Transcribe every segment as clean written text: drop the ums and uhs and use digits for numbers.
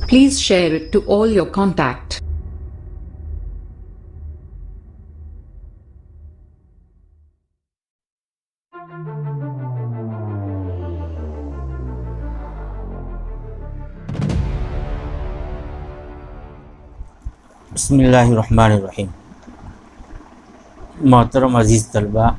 Please share it to all your contact. بسم اللہ الرحمن الرحیم۔ محترم عزیز طلباء،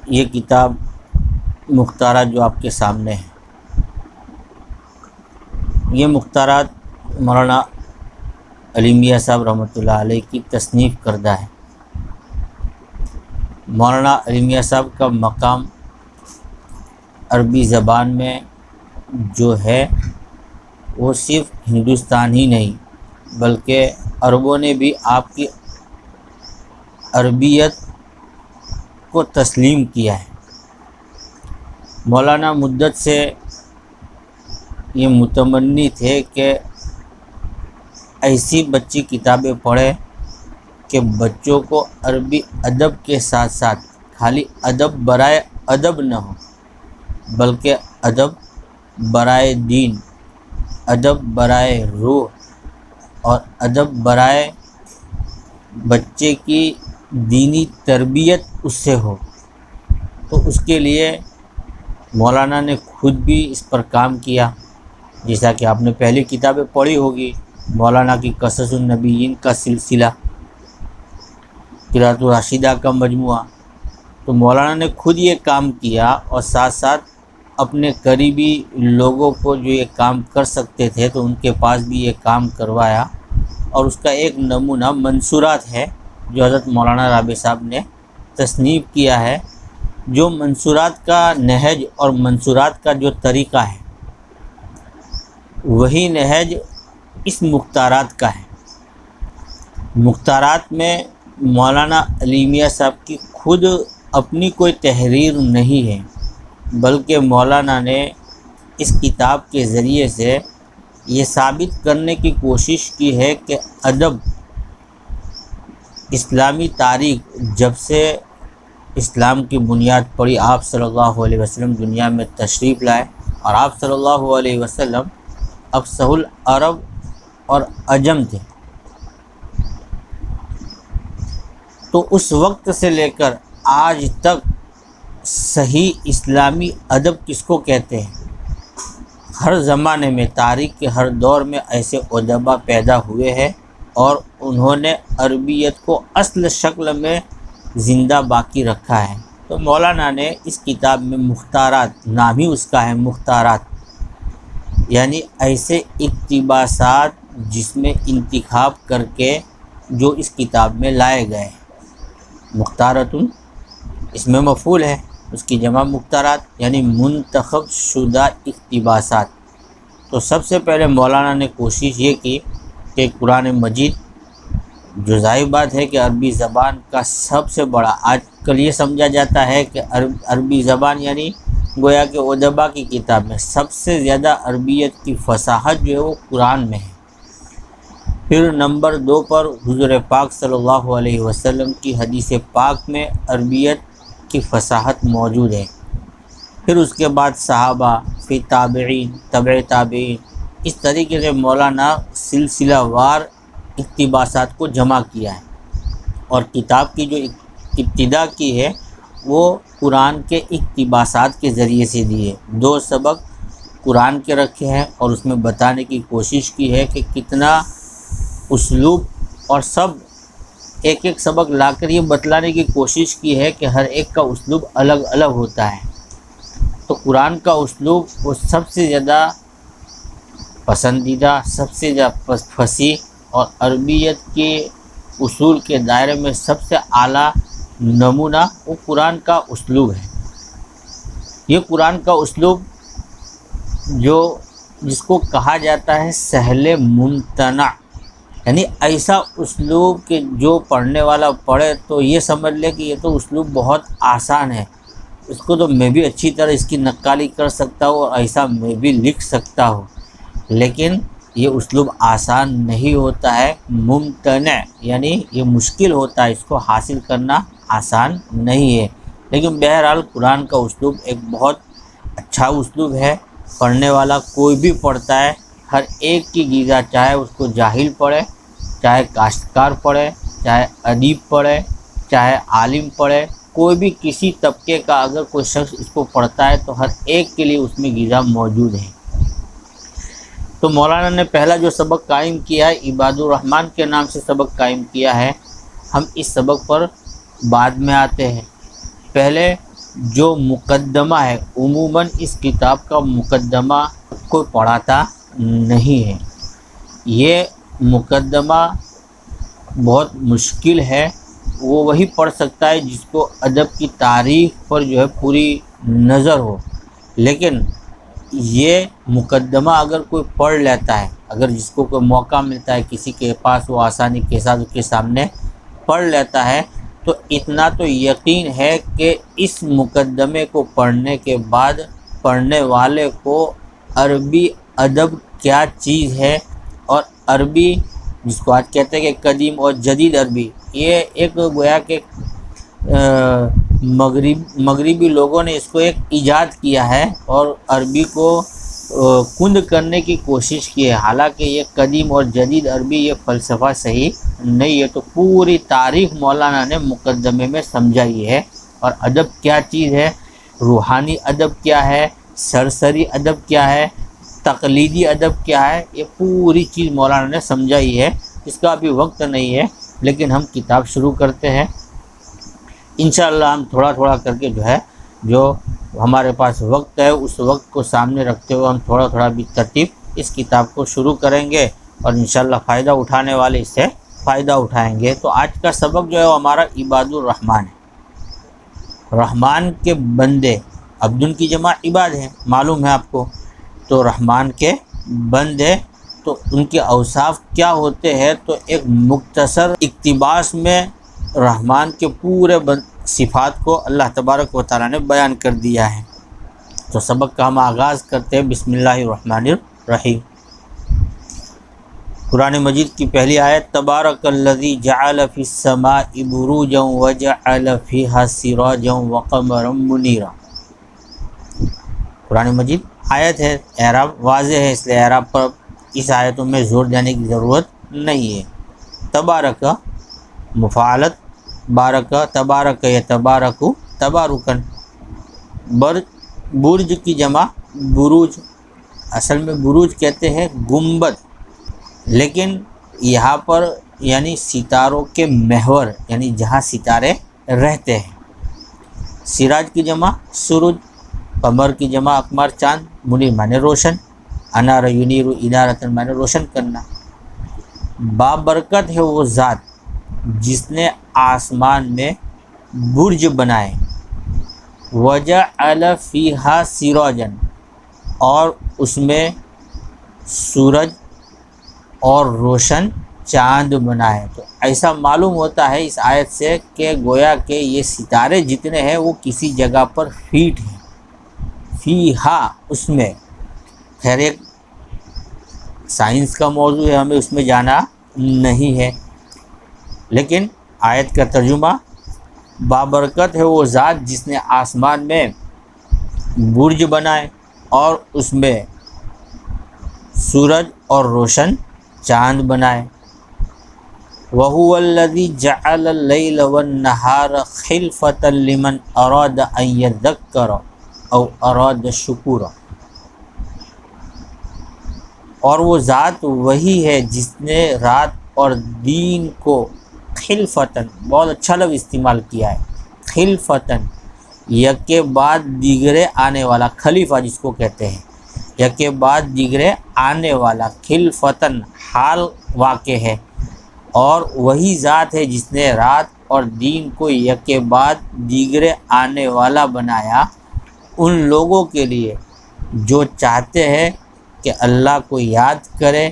یہ کتاب مختارات جو آپ کے سامنے ہیں، یہ مختارات مولانا علی میاں صاحب رحمۃ اللہ علیہ کی تصنیف کردہ ہے۔ مولانا علی میاں صاحب کا مقام عربی زبان میں جو ہے وہ صرف ہندوستان ہی نہیں بلکہ عربوں نے بھی آپ کی عربیت کو تسلیم کیا ہے۔ مولانا مدت سے یہ متمنی تھے کہ ایسی بچی کتابیں پڑھے کہ بچوں کو عربی ادب کے ساتھ ساتھ خالی ادب برائے ادب نہ ہو بلکہ ادب برائے دین، ادب برائے روح اور ادب برائے بچے کی دینی تربیت اس سے ہو۔ تو اس کے لیے مولانا نے خود بھی اس پر کام کیا، جیسا کہ آپ نے پہلی کتابیں پڑھی ہوگی، مولانا کی قصص النبیین کا سلسلہ، قرأۃ الراشدہ کا مجموعہ۔ تو مولانا نے خود یہ کام کیا اور ساتھ ساتھ اپنے قریبی لوگوں کو جو یہ کام کر سکتے تھے تو ان کے پاس بھی یہ کام کروایا، اور اس کا ایک نمونہ منصورات ہے جو حضرت مولانا رابع صاحب نے تصنیف کیا ہے، جو منصورات کا نہج اور منصورات کا جو طریقہ ہے وہی نہج اس مختارات کا ہے۔ مختارات میں مولانا علی میاں صاحب کی خود اپنی کوئی تحریر نہیں ہے بلکہ مولانا نے اس کتاب کے ذریعے سے یہ ثابت کرنے کی کوشش کی ہے کہ ادب، اسلامی تاریخ جب سے اسلام کی بنیاد پڑی، آپ صلی اللہ علیہ وسلم دنیا میں تشریف لائے، اور آپ صلی اللہ علیہ وسلم افصح العرب اور عجم تھے، تو اس وقت سے لے کر آج تک صحیح اسلامی ادب کس کو کہتے ہیں؟ ہر زمانے میں، تاریخ کے ہر دور میں ایسے ادبا پیدا ہوئے ہیں اور انہوں نے عربیت کو اصل شکل میں زندہ باقی رکھا ہے۔ تو مولانا نے اس کتاب میں مختارات، نام ہی اس کا ہے مختارات، یعنی ایسے اقتباسات جس میں انتخاب کر کے جو اس کتاب میں لائے گئے۔ مختارتن اس میں مفعول ہے، اس کی جمع مختارات، یعنی منتخب شدہ اقتباسات۔ تو سب سے پہلے مولانا نے کوشش یہ کی کہ قرآن مجید، جو ظاہر بات ہے کہ عربی زبان کا سب سے بڑا، آج کل یہ سمجھا جاتا ہے کہ عربی زبان یعنی گویا کہ ادبا کی کتاب میں سب سے زیادہ عربیت کی فصاحت جو ہے وہ قرآن میں ہے۔ پھر نمبر 2 پر حضور پاک صلی اللہ علیہ وسلم کی حدیث پاک میں عربیت کی فصاحت موجود ہے۔ پھر اس کے بعد صحابہ، پھر تابعین، تبع تابعین، اس طریقے سے مولانا سلسلہ وار اقتباسات کو جمع کیا ہے، اور کتاب کی جو ابتدا کی ہے وہ قرآن کے اقتباسات کے ذریعے سے دی ہے۔ 2 سبق قرآن کے رکھے ہیں اور اس میں بتانے کی کوشش کی ہے کہ کتنا اسلوب، اور سب ایک ایک سبق لا کر یہ بتلانے کی کوشش کی ہے کہ ہر ایک کا اسلوب الگ الگ ہوتا ہے۔ تو قرآن کا اسلوب وہ سب سے زیادہ پسندیدہ، سب سے زیادہ فصیح، اور عربیت کے اصول کے دائرے میں سب سے اعلیٰ نمونہ وہ قرآن کا اسلوب ہے۔ یہ قرآن کا اسلوب جس کو کہا جاتا ہے سہل ممتنع، یعنی ایسا اسلوب کہ جو پڑھنے والا پڑھے تو یہ سمجھ لے کہ یہ تو اسلوب بہت آسان ہے، اس کو تو میں بھی اچھی طرح اس کی نقالی کر سکتا ہوں اور ایسا میں بھی لکھ سکتا ہوں، لیکن یہ اسلوب آسان نہیں ہوتا ہے، ممتنع یعنی یہ مشکل ہوتا ہے، اس کو حاصل کرنا آسان نہیں ہے۔ لیکن بہرحال قرآن کا اسلوب ایک بہت اچھا اسلوب ہے، پڑھنے والا کوئی بھی پڑھتا ہے، ہر ایک کی غذا، چاہے اس کو جاہل پڑھے، چاہے کاشتکار پڑھے، چاہے ادیب پڑھے، چاہے عالم پڑھے، کوئی بھی کسی طبقے کا اگر کوئی شخص اس کو پڑھتا ہے تو ہر ایک کے لیے اس میں غذا موجود ہے۔ تو مولانا نے پہلا جو سبق قائم کیا ہے عباد الرحمن کے نام سے سبق قائم کیا ہے۔ ہم اس سبق پر بعد میں آتے ہیں۔ پہلے جو مقدمہ ہے، عموماً اس کتاب کا مقدمہ کوئی پڑھاتا نہیں ہے۔ یہ مقدمہ بہت مشکل ہے، وہ وہی پڑھ سکتا ہے جس کو ادب کی تاریخ پر جو ہے پوری نظر ہو۔ لیکن یہ مقدمہ اگر کوئی پڑھ لیتا ہے، اگر جس کو کوئی موقع ملتا ہے کسی کے پاس، وہ آسانی کے ساتھ اس کے سامنے پڑھ لیتا ہے، تو اتنا تو یقین ہے کہ اس مقدمے کو پڑھنے کے بعد پڑھنے والے کو عربی ادب کیا چیز ہے، اور عربی جس کو آج کہتے ہیں کہ قدیم اور جدید عربی، یہ ایک گویا کہ مغربی لوگوں نے اس کو ایک ایجاد کیا ہے اور عربی کو کند کرنے کی کوشش کی ہے۔ حالانکہ یہ قدیم اور جدید عربی یہ فلسفہ صحیح نہیں ہے۔ تو پوری تاریخ مولانا نے مقدمے میں سمجھائی ہے، اور ادب کیا چیز ہے، روحانی ادب کیا ہے، سرسری ادب کیا ہے، تقلیدی ادب کیا ہے، یہ پوری چیز مولانا نے سمجھائی ہے۔ اس کا ابھی وقت نہیں ہے، لیکن ہم کتاب شروع کرتے ہیں انشاءاللہ۔ ہم تھوڑا تھوڑا کر کے جو ہے، جو ہمارے پاس وقت ہے اس وقت کو سامنے رکھتے ہوئے ہم تھوڑا تھوڑا بھی ترتیب اس کتاب کو شروع کریں گے، اور انشاءاللہ فائدہ اٹھانے والے اس سے فائدہ اٹھائیں گے۔ تو آج کا سبق جو ہے وہ ہمارا عباد الرحمن ہے۔ رحمان کے بندے، عبدن کی جمع عباد ہیں، معلوم ہے آپ کو۔ تو رحمان کے بندے، تو ان کے اوصاف کیا ہوتے ہیں، تو ایک مختصر اقتباس میں رحمان کے پورے صفات کو اللہ تبارک و تعالیٰ نے بیان کر دیا ہے۔ تو سبق کا ہم آغاز کرتے ہیں بسم اللہ الرحمن الرحیم۔ قرآن مجید کی پہلی آیت، تبارک الذی جعل فی السماء بروجا وجعل فیہا سراجا وقمرا منیرا۔ قرآن مجید آیت ہے، اعراب واضح ہے، اس لیے اعراب پر اس آیتوں میں زور دینے کی ضرورت نہیں ہے۔ تبارک مفعلت، بارک تبارک یتبارک تبارکن، برج کی جمع بروج، اصل میں بروج کہتے ہیں گنبد، لیکن یہاں پر یعنی ستاروں کے محور، یعنی جہاں ستارے رہتے ہیں۔ سراج کی جمع سورج، قمر کی جمع اقمار چاند، منیر معنی روشن، انار ینیر انارتن معنی روشن کرنا۔ بابرکت ہے وہ ذات جس نے آسمان میں برج بنائے، وجعل فیہا سراجا، اور اس میں سورج اور روشن چاند بنائے۔ تو ایسا معلوم ہوتا ہے اس آیت سے کہ گویا کہ یہ ستارے جتنے ہیں وہ کسی جگہ پر فیٹ ہیں، فیہا اس میں۔ خیر ایک سائنس کا موضوع ہے، ہمیں اس میں جانا نہیں ہے، لیکن آیت کا ترجمہ، بابرکت ہے وہ ذات جس نے آسمان میں برج بنائے اور اس میں سورج اور روشن چاند بنائے۔ وَهُوَ الَّذِي جَعَلَ اللَّيْلَ وَالنَّهَارَ خِلْفَةً لِمَنْ أَرَادَ أَن يَذَّكَّرَ أَوْ أَرَادَ شُكُورًا۔ اور وہ ذات وہی ہے جس نے رات اور دن کو خلفتاً، بہت اچھا لفظ استعمال کیا ہے، خلفتاً، یکے بعد دیگرے آنے والا، خلیفہ جس کو کہتے ہیں، یکے بعد دیگرے آنے والا، خلفتاً حال واقع ہے۔ اور وہی ذات ہے جس نے رات اور دن کو یکے بعد دیگرے آنے والا بنایا ان لوگوں کے لیے جو چاہتے ہیں کہ اللہ کو یاد کرے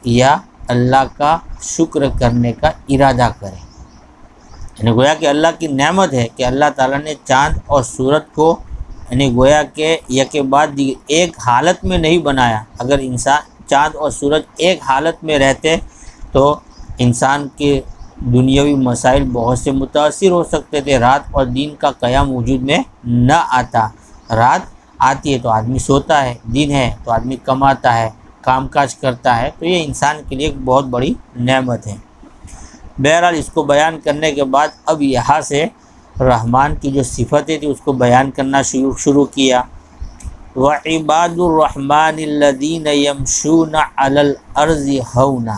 یا اللہ کا شکر کرنے کا ارادہ کرے۔ یعنی گویا کہ اللہ کی نعمت ہے کہ اللہ تعالیٰ نے چاند اور سورج کو یعنی گویا کہ یکے بعد ایک حالت میں نہیں بنایا۔ اگر انسان چاند اور سورج ایک حالت میں رہتے تو انسان کے دنیاوی مسائل بہت سے متاثر ہو سکتے تھے، رات اور دن کا قیام وجود میں نہ آتا۔ رات آتی ہے تو آدمی سوتا ہے، دن ہے تو آدمی کماتا ہے، کام کاج کرتا ہے، تو یہ انسان کے لیے ایک بہت بڑی نعمت ہے۔ بہرحال اس کو بیان کرنے کے بعد اب یہاں سے رحمان کی جو صفتیں تھی اس کو بیان کرنا شروع کیا۔ وَعِبَادُ الرَّحْمَنِ الَّذِينَ يَمْشُونَ عَلَى الْأَرْضِ هَوْنًا،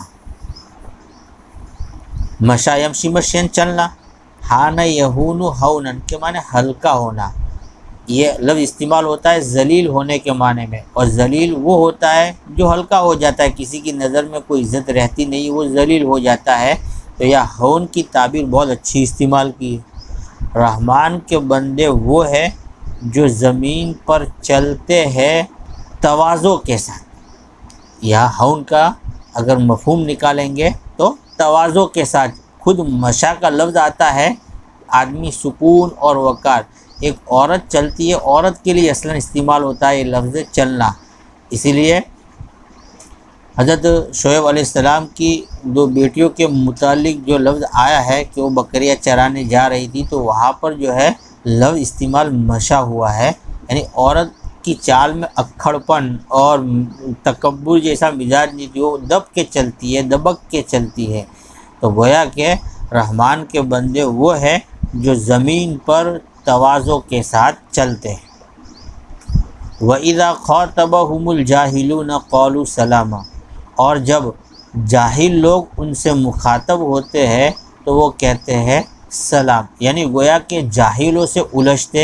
مشا یمشی مشین چلنا، ہانا یہون ہونن کے معنی ہلکا ہونا، یہ لفظ استعمال ہوتا ہے ذلیل ہونے کے معنی میں، اور ذلیل وہ ہوتا ہے جو ہلکا ہو جاتا ہے، کسی کی نظر میں کوئی عزت رہتی نہیں، وہ ذلیل ہو جاتا ہے۔ تو یہ ہون کی تعبیر بہت اچھی استعمال کی ہے۔ رحمان کے بندے وہ ہے جو زمین پر چلتے ہیں تواضع کے ساتھ۔ یہاں ہون کا اگر مفہوم نکالیں گے تو تواضع کے ساتھ، خود مشا کا لفظ آتا ہے آدمی سکون اور وقار، ایک عورت چلتی ہے، عورت کے لیے اصلاً استعمال ہوتا ہے یہ لفظ چلنا، اسی لیے حضرت شعیب علیہ السلام کی دو بیٹیوں کے متعلق جو لفظ آیا ہے کہ وہ بکریاں چرانے جا رہی تھی، تو وہاں پر جو ہے لفظ استعمال مشا ہوا ہے، یعنی عورت کی چال میں اکھڑ پن اور تکبر جیسا مزاج نہیں تھی، وہ دب کے چلتی ہے، دبک کے چلتی ہے۔ تو گویا کہ رحمان کے بندے وہ ہے جو زمین پر تواضع کے ساتھ چلتے ہیں۔ وَإِذَا خَاطَبَهُمُ الْجَاهِلُونَ قَالُوا سَلَامًا، اور جب جاہل لوگ ان سے مخاطب ہوتے ہیں تو وہ کہتے ہیں سلام، یعنی گویا کہ جاہلوں سے الجھتے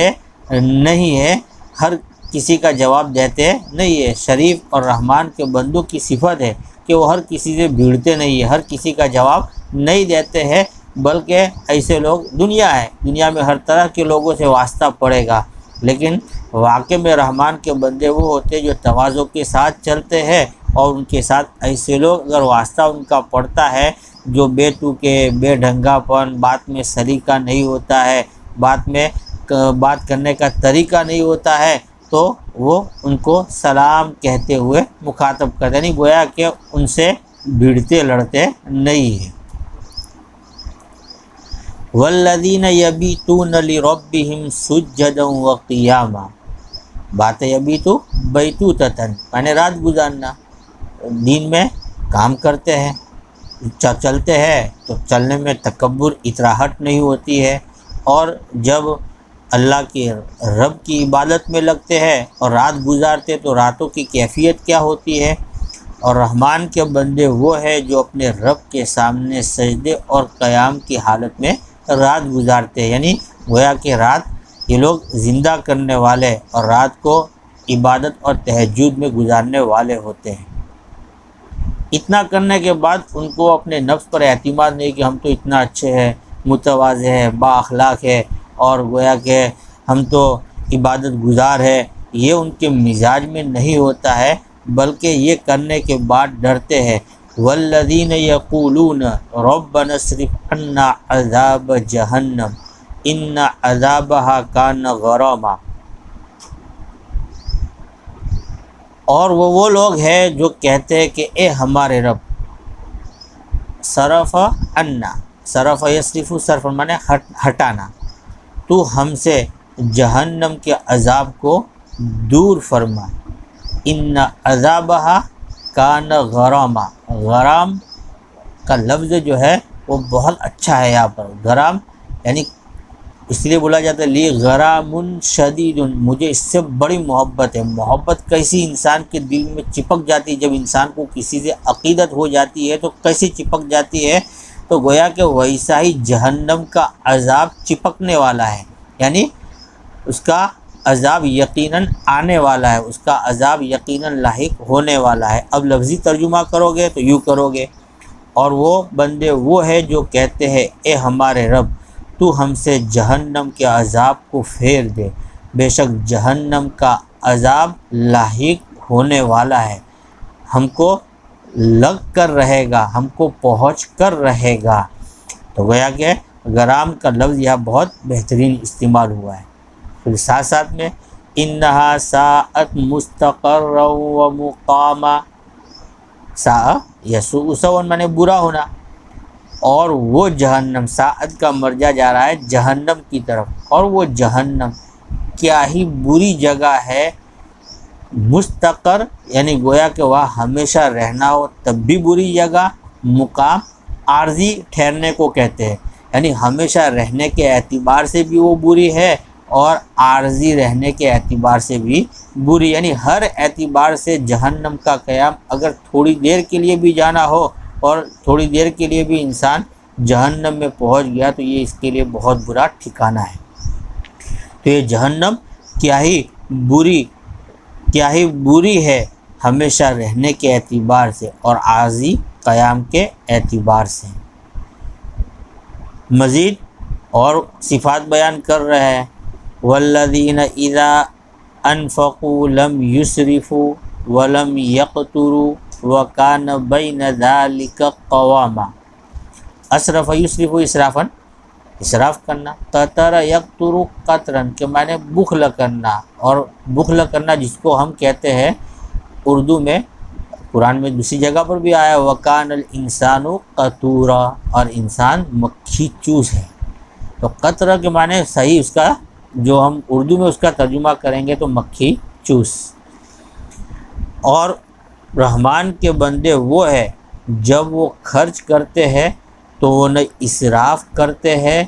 نہیں ہے، ہر کسی کا جواب دیتے نہیں ہے۔ شریف اور رحمان کے بندوں کی صفت ہے کہ وہ ہر کسی سے بھیڑتے نہیں ہے، ہر کسی کا جواب نہیں دیتے ہیں، بلکہ ایسے لوگ دنیا ہے، دنیا میں ہر طرح کے لوگوں سے واسطہ پڑے گا، لیکن واقع میں رحمان کے بندے وہ ہوتے جو تواضع کے ساتھ چلتے ہیں، اور ان کے ساتھ ایسے لوگ اگر واسطہ ان کا پڑتا ہے جو بے تکے، بے ڈھنگا پن، بات میں سلیقہ نہیں ہوتا ہے، بات کرنے کا طریقہ نہیں ہوتا ہے، تو وہ ان کو سلام کہتے ہوئے مخاطب کرتے، یعنی گویا کہ ان سے بھیڑتے لڑتے نہیں ہیں۔ والذین یبیتون لربہم سجدا وقیاما، بات یبیتو بیتوتتن یعنی رات گزارنا، دین میں کام کرتے ہیں، چلتے ہیں تو چلنے میں تکبر اتراہٹ نہیں ہوتی ہے، اور جب اللہ کے رب کی عبادت میں لگتے ہیں اور رات گزارتے تو راتوں کی کیفیت کیا ہوتی ہے۔ اور رحمان کے بندے وہ ہے جو اپنے رب کے سامنے سجدے اور قیام کی حالت میں رات گزارتے ہیں، یعنی گویا کہ رات یہ لوگ زندہ کرنے والے اور رات کو عبادت اور تہجد میں گزارنے والے ہوتے ہیں۔ اتنا کرنے کے بعد ان کو اپنے نفس پر اعتماد نہیں کہ ہم تو اتنا اچھے ہیں، متواضع ہیں، با اخلاق ہے، اور گویا کہ ہم تو عبادت گزار ہے، یہ ان کے مزاج میں نہیں ہوتا ہے، بلکہ یہ کرنے کے بعد ڈرتے ہیں۔ والذین یقولون ربنا اصرف عنا عذاب جہنم ان عذابها کان غراما، اور وہ لوگ ہیں جو کہتے ہیں کہ اے ہمارے رب، صرف عنا، صرف یصرف، صرف مانے ہٹانا، تو ہم سے جہنم کے عذاب کو دور فرما، ان عذابها کان غراما، غرام کا لفظ جو ہے وہ بہت اچھا ہے، یہاں پر غرام یعنی اس لیے بولا جاتا ہے لی غرام شدید، مجھے اس سے بڑی محبت ہے۔ محبت کیسی انسان کے دل میں چپک جاتی ہے، جب انسان کو کسی سے عقیدت ہو جاتی ہے تو کیسی چپک جاتی ہے، تو گویا کہ ویسا ہی جہنم کا عذاب چپکنے والا ہے، یعنی اس کا عذاب یقیناً آنے والا ہے، اس کا عذاب یقیناً لاحق ہونے والا ہے۔ اب لفظی ترجمہ کرو گے تو یوں کرو گے، اور وہ بندے وہ ہے جو کہتے ہیں اے ہمارے رب، تو ہم سے جہنم کے عذاب کو پھیر دے، بے شک جہنم کا عذاب لاحق ہونے والا ہے، ہم کو لگ کر رہے گا، ہم کو پہنچ کر رہے گا۔ تو گویا کہ غرام کا لفظ یہاں بہت بہترین استعمال ہوا ہے۔ پھر ساتھ ساتھ میں انہا ساعت مستقرا و مقاما، ساء یسوء سوء مانے برا ہونا، اور وہ جہنم، ساعت کا مرجع جا رہا ہے جہنم کی طرف، اور وہ جہنم کیا ہی بری جگہ ہے مستقر یعنی گویا کہ وہاں ہمیشہ رہنا ہو تب بھی بری جگہ، مقام عارضی ٹھہرنے کو کہتے ہیں، یعنی ہمیشہ رہنے کے اعتبار سے بھی وہ بری ہے اور عارضی رہنے کے اعتبار سے بھی بری، یعنی ہر اعتبار سے جہنم کا قیام اگر تھوڑی دیر کے لیے بھی جانا ہو اور تھوڑی دیر کے لیے بھی انسان جہنم میں پہنچ گیا تو یہ اس کے لیے بہت برا ٹھکانہ ہے۔ تو یہ جہنم کیا ہی بری ہے ہمیشہ رہنے کے اعتبار سے اور عارضی قیام کے اعتبار سے۔ مزید اور صفات بیان کر رہے ہیں، والذین اذا انفقوا لم یسرفوا ولم یقتروا وکان بین ذلک قواما۔ اسرف یسرف اسرافن، اسراف کرنا، قطر یقتر قطرن کے معنی بخل کرنا، اور بخل کرنا جس کو ہم کہتے ہیں اردو میں، قرآن میں دوسری جگہ پر بھی آیا وکان الانسان قطورا، اور انسان مکھی چوس ہے۔ تو قطر کے معنی صحیح اس کا جو ہم اردو میں اس کا ترجمہ کریں گے تو مکھی چوس۔ اور رحمان کے بندے وہ ہے جب وہ خرچ کرتے ہیں تو وہ نہ اسراف کرتے ہیں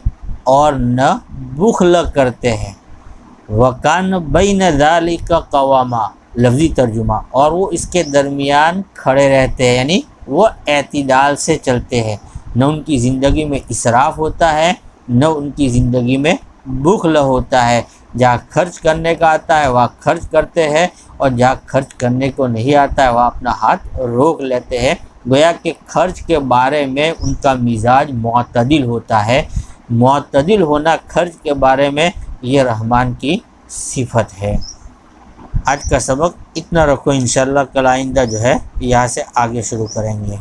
اور نہ بخل کرتے ہیں۔ وکان بین ذالک قواما لفظی ترجمہ، اور وہ اس کے درمیان کھڑے رہتے ہیں، یعنی وہ اعتدال سے چلتے ہیں، نہ ان کی زندگی میں اسراف ہوتا ہے نہ ان کی زندگی میں بخل ہوتا ہے۔ جہاں خرچ کرنے کا آتا ہے وہاں خرچ کرتے ہیں، اور جہاں خرچ کرنے کو نہیں آتا ہے وہاں اپنا ہاتھ روک لیتے ہیں۔ گویا کہ خرچ کے بارے میں ان کا مزاج معتدل ہوتا ہے۔ معتدل ہونا خرچ کے بارے میں یہ رحمان کی صفت ہے۔ آج کا سبق اتنا رکھو، انشاءاللہ کل آئندہ جو ہے یہاں سے آگے شروع کریں گے۔